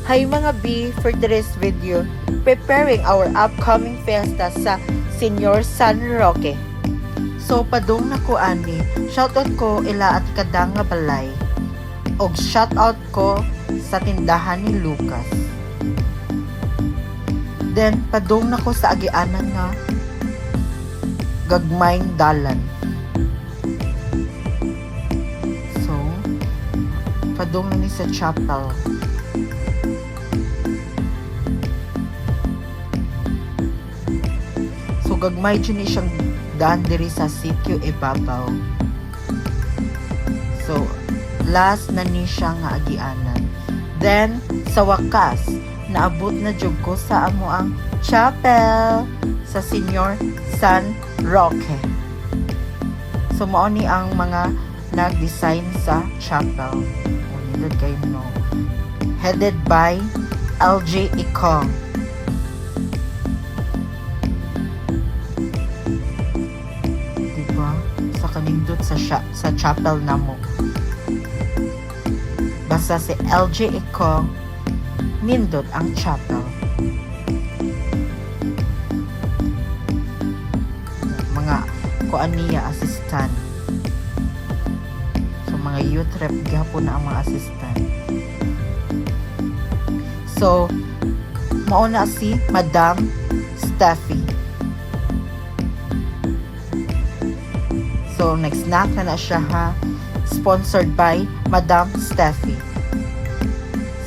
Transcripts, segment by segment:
Hi mga B, for today's video, preparing our upcoming fiesta sa Senior San Roque. So padung na ko ani, shoutout ko ila at kadang nga balay. Og shoutout ko sa tindahan ni Lucas. Then padung na ko sa agianan nga gagmayng dalan. So padung na ni sa chapel. So gagmay dyan siyang daan diri sa sitio ibabaw. So last na ni siya nga agianan. Then sa wakas naabot na jud ko sa amo ang chapel sa Senior San Roque. So mao ni ang mga nag-design sa chapel. Nilad kayo no. Headed by LJ Ikong. Kanindot sa chapel namo. Basta si LJ Ikong nindot ang chapel. Mga kuan niya assistant. So mga youth rep gapon na ang mga assistant. So mauna si Madam Steffi. So, next snack na siya ha. Sponsored by Madam Steffi.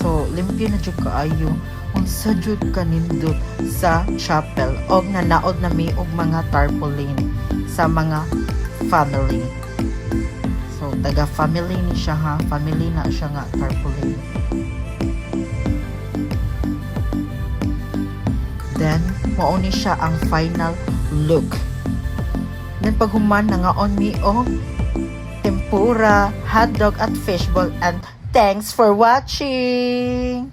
So, limpyo na dyan kaayo. Kung sa dyan kanindot sa chapel. Og nanaod na may og mga tarpaulin sa mga family. So, taga-family ni siya ha. Family na siya nga tarpaulin. Then, mauni siya ang final look. Then paghuman na nga on me o tempura, hotdog at fishball, and thanks for watching!